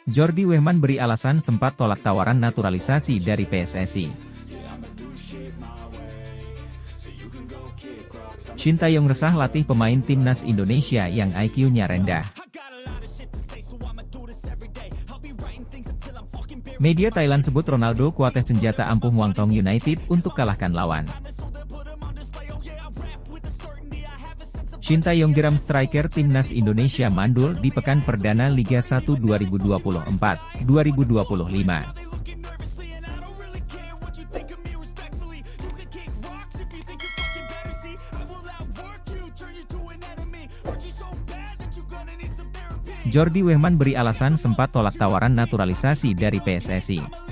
Jordi Wehman beri alasan sempat tolak tawaran naturalisasi dari PSSI. Shin Tae-yong resah latih pemain timnas Indonesia yang IQ-nya rendah. Media Thailand sebut Ronaldo kuatnya senjata ampuh Muangthong United untuk kalahkan lawan. Shin Tae-yong geram striker timnas Indonesia mandul di pekan perdana Liga 1 2024-2025. Jordi Wehman beri alasan sempat tolak tawaran naturalisasi dari PSSI.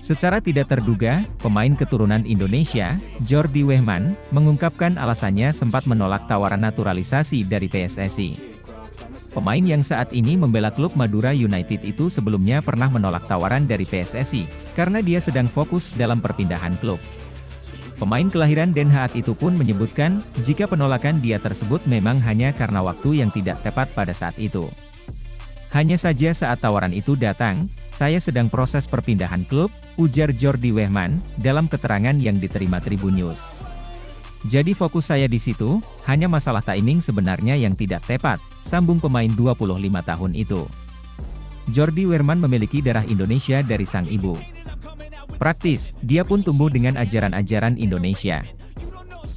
Secara tidak terduga, pemain keturunan Indonesia, Jordi Wehman, mengungkapkan alasannya sempat menolak tawaran naturalisasi dari PSSI. Pemain yang saat ini membela klub Madura United itu sebelumnya pernah menolak tawaran dari PSSI, karena dia sedang fokus dalam perpindahan klub. Pemain kelahiran Den Haag itu pun menyebutkan, jika penolakan dia tersebut memang hanya karena waktu yang tidak tepat pada saat itu. Hanya saja saat tawaran itu datang, saya sedang proses perpindahan klub, ujar Jordi Wehman, dalam keterangan yang diterima Tribun News. Jadi fokus saya di situ, hanya masalah timing sebenarnya yang tidak tepat, sambung pemain 25 tahun itu. Jordi Wehman memiliki darah Indonesia dari sang ibu. Praktis, dia pun tumbuh dengan ajaran-ajaran Indonesia.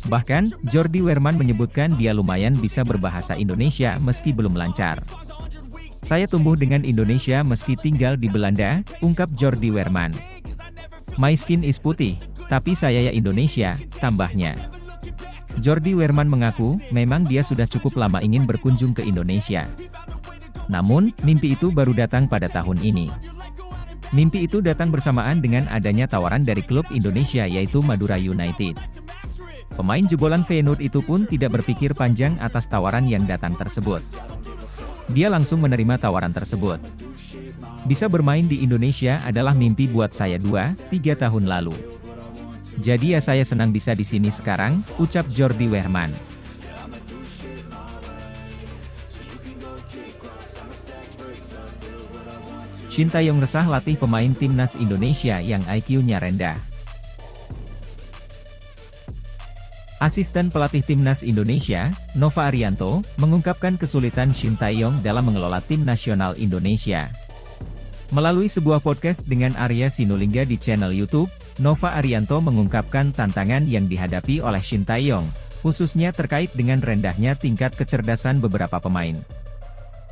Bahkan, Jordi Wehman menyebutkan dia lumayan bisa berbahasa Indonesia meski belum lancar. Saya tumbuh dengan Indonesia meski tinggal di Belanda, ungkap Jordi Wehman. My skin is putih, tapi saya ya Indonesia, tambahnya. Jordi Wehman mengaku, memang dia sudah cukup lama ingin berkunjung ke Indonesia. Namun, mimpi itu baru datang pada tahun ini. Mimpi itu datang bersamaan dengan adanya tawaran dari klub Indonesia yaitu Madura United. Pemain jebolan Feyenoord itu pun tidak berpikir panjang atas tawaran yang datang tersebut. Dia langsung menerima tawaran tersebut. Bisa bermain di Indonesia adalah mimpi buat saya 2-3 tahun lalu. Jadi ya saya senang bisa di sini sekarang, ucap Jordi Wehman. Shin Tae-yong resah latih pemain timnas Indonesia yang IQ-nya rendah. Asisten pelatih timnas Indonesia, Nova Arianto, mengungkapkan kesulitan Shin Tae-yong dalam mengelola tim nasional Indonesia. Melalui sebuah podcast dengan Arya Sinulinga di channel YouTube, Nova Arianto mengungkapkan tantangan yang dihadapi oleh Shin Tae-yong, khususnya terkait dengan rendahnya tingkat kecerdasan beberapa pemain.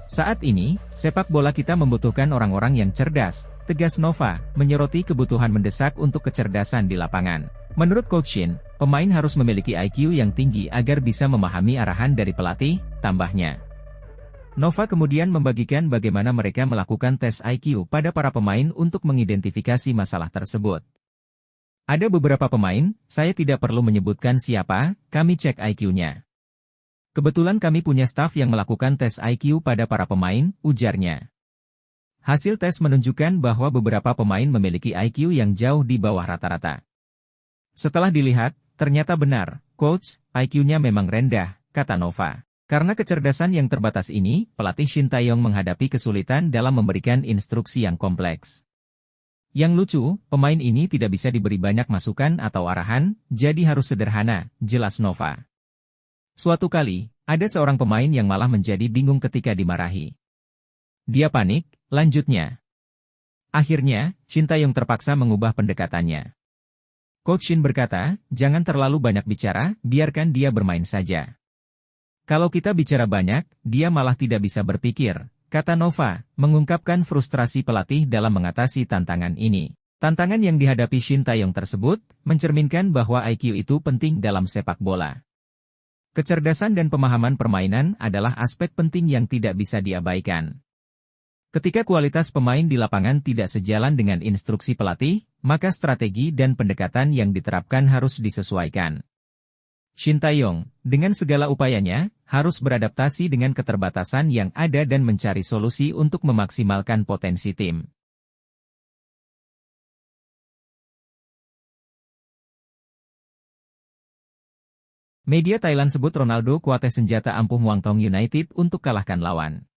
Saat ini, sepak bola kita membutuhkan orang-orang yang cerdas, tegas Nova, menyoroti kebutuhan mendesak untuk kecerdasan di lapangan. Menurut Coach Shin, pemain harus memiliki IQ yang tinggi agar bisa memahami arahan dari pelatih, tambahnya. Nova kemudian membagikan bagaimana mereka melakukan tes IQ pada para pemain untuk mengidentifikasi masalah tersebut. Ada beberapa pemain, saya tidak perlu menyebutkan siapa, kami cek IQ-nya. Kebetulan kami punya staf yang melakukan tes IQ pada para pemain, ujarnya. Hasil tes menunjukkan bahwa beberapa pemain memiliki IQ yang jauh di bawah rata-rata. Setelah dilihat, ternyata benar, Coach, IQ-nya memang rendah, kata Nova. Karena kecerdasan yang terbatas ini, pelatih Shin Tae-yong menghadapi kesulitan dalam memberikan instruksi yang kompleks. Yang lucu, pemain ini tidak bisa diberi banyak masukan atau arahan, jadi harus sederhana, jelas Nova. Suatu kali, ada seorang pemain yang malah menjadi bingung ketika dimarahi. Dia panik, lanjutnya. Akhirnya, Shin Tae-yong terpaksa mengubah pendekatannya. Coach Shin berkata, jangan terlalu banyak bicara, biarkan dia bermain saja. Kalau kita bicara banyak, dia malah tidak bisa berpikir, kata Nova, mengungkapkan frustrasi pelatih dalam mengatasi tantangan ini. Tantangan yang dihadapi Shin Tae-yong tersebut, mencerminkan bahwa IQ itu penting dalam sepak bola. Kecerdasan dan pemahaman permainan adalah aspek penting yang tidak bisa diabaikan. Ketika kualitas pemain di lapangan tidak sejalan dengan instruksi pelatih, maka strategi dan pendekatan yang diterapkan harus disesuaikan. Shin Tae-yong, dengan segala upayanya, harus beradaptasi dengan keterbatasan yang ada dan mencari solusi untuk memaksimalkan potensi tim. Media Thailand sebut Ronaldo kuatnya senjata ampuh Muangthong United untuk kalahkan lawan.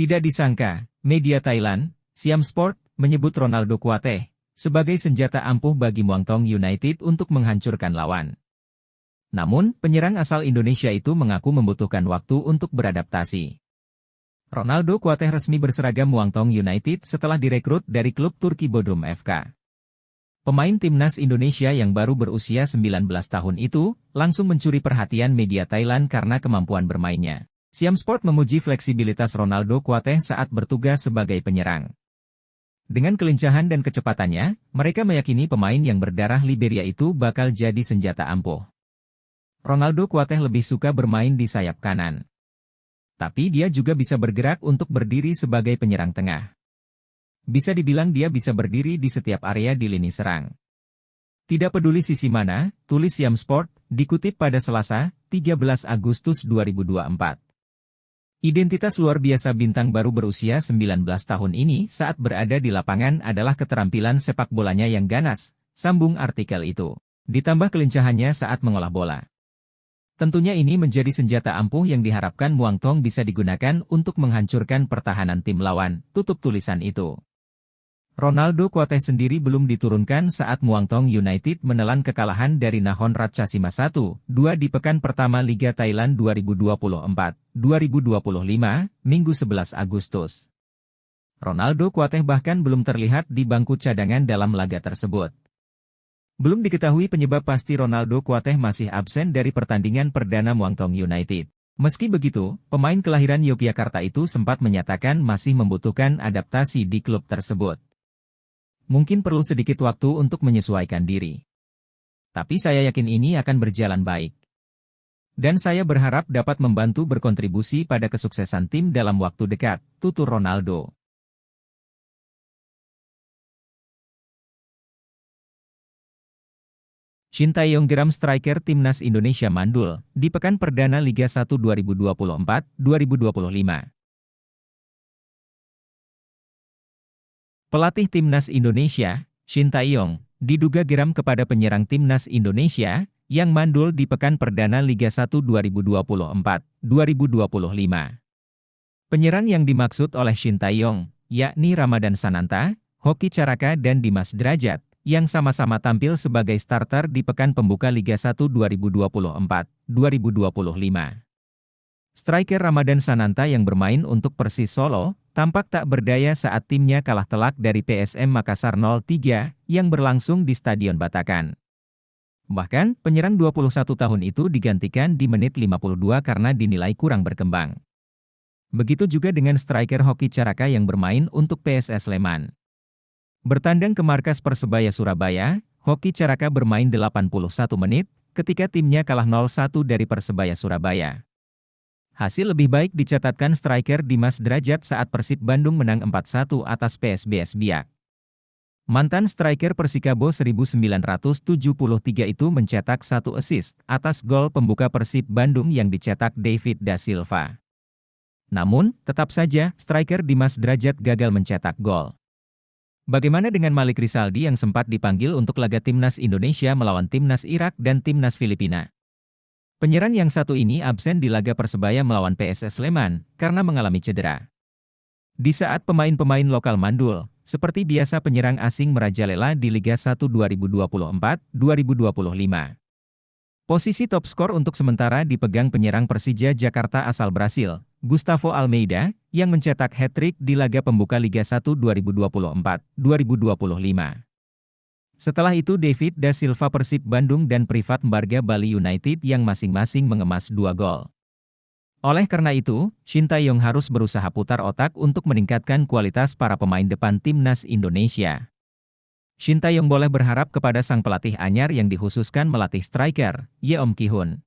Tidak disangka, media Thailand, Siam Sport, menyebut Ronaldo Kuateh sebagai senjata ampuh bagi Muangthong United untuk menghancurkan lawan. Namun, penyerang asal Indonesia itu mengaku membutuhkan waktu untuk beradaptasi. Ronaldo Kuateh resmi berseragam Muangthong United setelah direkrut dari klub Turki Bodrum FK. Pemain timnas Indonesia yang baru berusia 19 tahun itu langsung mencuri perhatian media Thailand karena kemampuan bermainnya. Siam Sport memuji fleksibilitas Ronaldo Kuateh saat bertugas sebagai penyerang. Dengan kelincahan dan kecepatannya, mereka meyakini pemain yang berdarah Liberia itu bakal jadi senjata ampuh. Ronaldo Kuateh lebih suka bermain di sayap kanan. Tapi dia juga bisa bergerak untuk berdiri sebagai penyerang tengah. Bisa dibilang dia bisa berdiri di setiap area di lini serang. Tidak peduli sisi mana, tulis Siam Sport, dikutip pada Selasa, 13 Agustus 2024. Identitas luar biasa bintang baru berusia 19 tahun ini saat berada di lapangan adalah keterampilan sepak bolanya yang ganas, sambung artikel itu. Ditambah kelincahannya saat mengolah bola. Tentunya ini menjadi senjata ampuh yang diharapkan Muangthong bisa digunakan untuk menghancurkan pertahanan tim lawan, tutup tulisan itu. Ronaldo Kuateh sendiri belum diturunkan saat Muangthong United menelan kekalahan dari Nakhon Ratchasima 1-2 di pekan pertama Liga Thailand 2024-2025, Minggu 11 Agustus. Ronaldo Kuateh bahkan belum terlihat di bangku cadangan dalam laga tersebut. Belum diketahui penyebab pasti Ronaldo Kuateh masih absen dari pertandingan perdana Muangthong United. Meski begitu, pemain kelahiran Yogyakarta itu sempat menyatakan masih membutuhkan adaptasi di klub tersebut. Mungkin perlu sedikit waktu untuk menyesuaikan diri. Tapi saya yakin ini akan berjalan baik. Dan saya berharap dapat membantu berkontribusi pada kesuksesan tim dalam waktu dekat, tutur Ronaldo. Shin Tae-yong geram striker timnas Indonesia mandul di pekan perdana Liga 1 2024-2025. Pelatih timnas Indonesia, Shin Tae-yong, diduga geram kepada penyerang timnas Indonesia yang mandul di pekan perdana Liga 1 2024-2025. Penyerang yang dimaksud oleh Shin Tae-yong, yakni Ramadan Sananta, Hoki Caraka dan Dimas Derajat, yang sama-sama tampil sebagai starter di pekan pembuka Liga 1 2024-2025. Striker Ramadan Sananta yang bermain untuk Persis Solo, tampak tak berdaya saat timnya kalah telak dari PSM Makassar 0-3 yang berlangsung di Stadion Batakan. Bahkan, penyerang 21 tahun itu digantikan di menit 52 karena dinilai kurang berkembang. Begitu juga dengan striker Hoki Caraka yang bermain untuk PSS Sleman. Bertandang ke markas Persebaya Surabaya, Hoki Caraka bermain 81 menit ketika timnya kalah 0-1 dari Persebaya Surabaya. Hasil lebih baik dicatatkan striker Dimas Derajat saat Persib Bandung menang 4-1 atas PSBS Biak. Mantan striker Persikabo 1973 itu mencetak 1 assist atas gol pembuka Persib Bandung yang dicetak David Da Silva. Namun, tetap saja striker Dimas Derajat gagal mencetak gol. Bagaimana dengan Malik Rizaldi yang sempat dipanggil untuk laga timnas Indonesia melawan timnas Irak dan timnas Filipina? Penyerang yang satu ini absen di laga Persebaya melawan PSS Sleman karena mengalami cedera. Di saat pemain-pemain lokal mandul, seperti biasa penyerang asing merajalela di Liga 1 2024-2025. Posisi top skor untuk sementara dipegang penyerang Persija Jakarta asal Brasil, Gustavo Almeida, yang mencetak hat-trick di laga pembuka Liga 1 2024-2025. Setelah itu David Da Silva Persib Bandung dan Privat Mbarga Bali United yang masing-masing mengemas 2 gol. Oleh karena itu, Shin Tae-yong harus berusaha putar otak untuk meningkatkan kualitas para pemain depan timnas Indonesia. Shin Tae-yong boleh berharap kepada sang pelatih anyar yang dikhususkan melatih striker, Yeom Ki-hun.